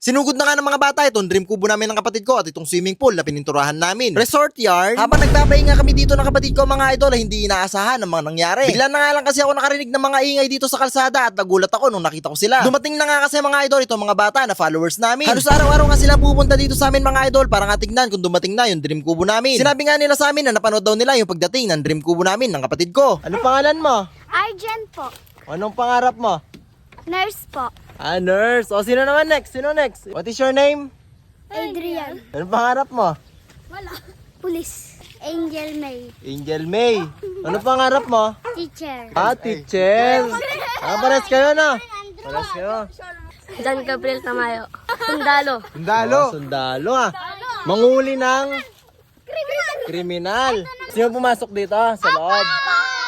Sinugod na nga ng mga bata itong dream kubo namin ng kapatid ko at itong swimming pool na pininturahan namin. Resort yard. Habang nagpapahinga kami dito ng kapatid ko mga idol, hindi inaasahan ang mga nangyari. Bigla na nga lang kasi ako nakarinig ng mga ingay dito sa kalsada at nagulat ako nung nakita ko sila. Dumating na nga kasi mga idol itong mga bata na followers namin. Halos araw-araw nga sila pupunta dito sa amin mga idol para nga tignan kung dumating na yung dream kubo namin. Sinabi nga nila sa amin na napanood daw nila yung pagdating ng dream kubo namin ng kapatid ko. Ano pangalan mo? Arjen po. Anong pangarap mo? Nurse po. Nurse. O sino naman next? Sino next? What is your name? Adrian. Anong pangarap mo? Wala. Police. Angel May. Angel May. Ano pangarap mo? Teacher. Teacher. Pares kayo na. Pares kayo. Dan Gabriel Tamayo. Sundalo. Sundalo. Sundalo Manguli ng kriminal. Sino pumasok dito sa loob?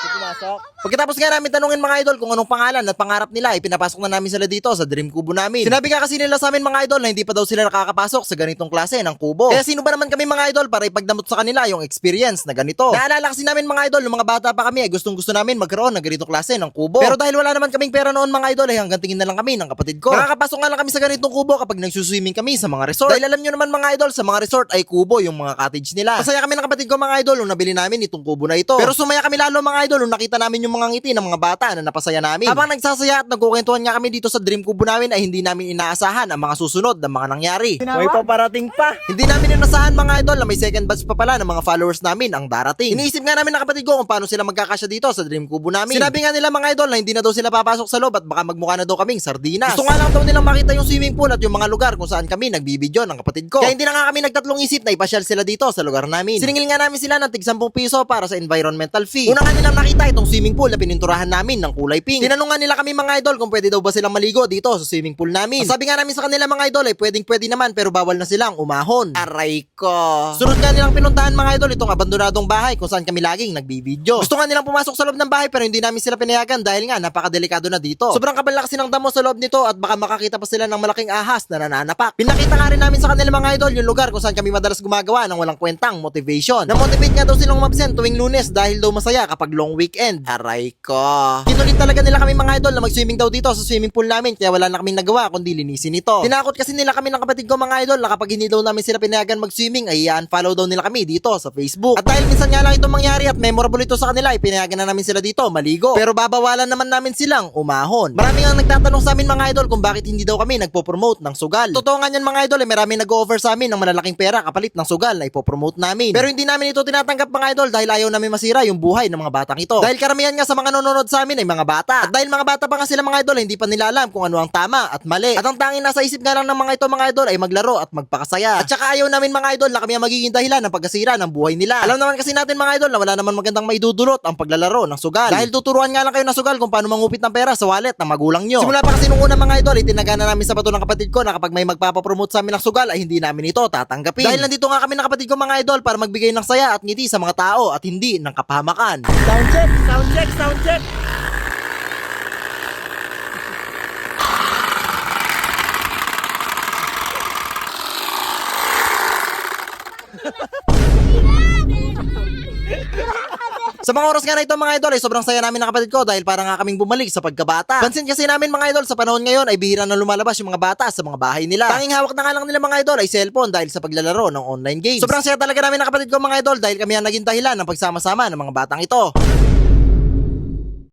Sino pumasok? Pagkatapos nga namin tanungin mga idol kung anong pangalan at pangarap nila, pinapasok na namin sila dito sa dream kubo namin. Sinabi nga kasi nila sa amin mga idol na hindi pa daw sila nakakapasok sa ganitong klase ng kubo. Kaya sino ba naman kami mga idol para ipagdamot sa kanila yung experience na ganito? Naalala kasi namin mga idol, nung mga bata pa kami ay gustong gusto namin magkaroon ng ganitong klase ng kubo. Pero dahil wala naman kaming pera noon mga idol ay hanggang tingin na lang kami ng kapatid ko. Nakakapasok nga lang kami sa ganitong kubo kapag nagsuswimming kami sa mga resort. Dahil alam nyo naman mga idol, sa mga resort ay kubo yung mga cottage nila. Masaya kami ng kapatid ko mga idol nung nabili namin itong kubo na ito. Pero sumaya kami lalo mga idol nung nakita namin yung mga ngiti ng mga bata na napasaya namin. Habang nagsasaya at nagkukwentuhan nga kami dito sa dream kubo namin ay hindi namin inaasahan ang mga susunod na mga nangyari. May paparating pa. Hindi namin inasahan mga idol na may second batch pa pala ng mga followers namin ang darating. Iniisip nga namin ng kapatid ko kung paano sila magkakasya dito sa dream kubo namin. Sinabi nga nila mga idol na hindi na daw sila papasok sa loob at baka magmukha na daw kaming sardinas. Gusto nga lang daw nilang makita yung swimming pool at yung mga lugar kung saan kami nagbibideo ng kapatid ko. Kaya hindi na nga kami nagtatlong isip na ipasyal sila dito sa lugar namin. Siningil nga namin sila ng tig 10 piso para sa environmental fee. Una nga nilang nakita itong swimming pool na pininturahan namin ng kulay pink. Tinanong nga nila kami mga idol kung pwede daw ba silang maligo dito sa swimming pool namin. Sabi nga namin sa kanila mga idol ay pwede naman pero bawal na silang umahon. Aray ko. Sunod nga nilang pinuntahan mga idol itong abandonadong bahay kung saan kami laging nagbibideo. Gusto nga nilang pumasok sa loob ng bahay pero hindi namin sila pinayagan dahil nga napakadelikado na dito. Sobrang kabal kasi ng damo sa loob nito at baka makakita pa sila ng malaking ahas na nananapak. Pinakita nga rin namin sa kanila mga idol yung lugar kung saan kami madalas gumagawa ng walang kwentang motivation. Na-motivate nga daw silang umabsent tuwing Lunes dahil daw masaya kapag long weekend. Aray ko. Kinulit talaga nila kami mga idol na mag-swimming daw dito sa swimming pool namin kaya wala na kaming nagawa kundi linisin ito. Tinakot kasi nila kami ng kapatid ko mga idol na kapag hindi daw namin sila pinayagan mag-swimming ay i-unfollow daw nila kami dito sa Facebook. At dahil minsan nga lang itong mangyari at memorable ito sa kanila ay pinayagan na namin sila dito maligo. Pero babawalan naman namin silang umahon. Marami nga nagtatanong sa amin mga idol kung bakit hindi daw kami nagpo-promote ng sugal. Totoo nga yan mga idol ay marami nag-o-offer sa amin ng malalaking pera kapalit ng sugal na ipopromote namin. Pero hindi namin ito tinatanggap mga idol dahil ayaw namin masira yung buhay ng mga batang ito. Dahil karamihan nga sa mga nanonood sa amin ay mga bata. At dahil mga bata pa nga sila mga idol, hindi pa nila alam kung ano ang tama at mali. At ang tanging nasa isip nga lang ng mga ito mga idol ay maglaro at magpakasaya. At saka ayaw namin mga idol na kami ang magiging dahilan ng pagkasira ng buhay nila. Alam naman kasi natin mga idol na wala naman magandang maidudulot ang paglalaro ng sugal. Dahil tuturuan nga lang kayo ng sugal kung paano mangupit ng pera sa wallet ng magulang nyo. Simula pa kasi nung una mga idol, itinagana namin sa bato ng kapatid ko na kapag may magpapapromote sa amin ng sugal ay hindi namin ito tatanggapin. Dahil nandito nga kami ng kapatid ko mga idol para magbigay ng saya at ngiti sa mga tao at hindi ng kapahamakan. Sound check, sound check, sound check. Sa mga oras nga na ito mga idol ay sobrang saya namin ng kapatid ko dahil para nga kaming bumalik sa pagkabata. Pansin kasi namin mga idol sa panahon ngayon ay bihira na lumalabas yung mga bata sa mga bahay nila. Tanging hawak na nga lang nila mga idol ay cellphone dahil sa paglalaro ng online games. Sobrang saya talaga namin ng kapatid ko mga idol dahil kami ang naging dahilan ng pagsama-sama ng mga batang ito.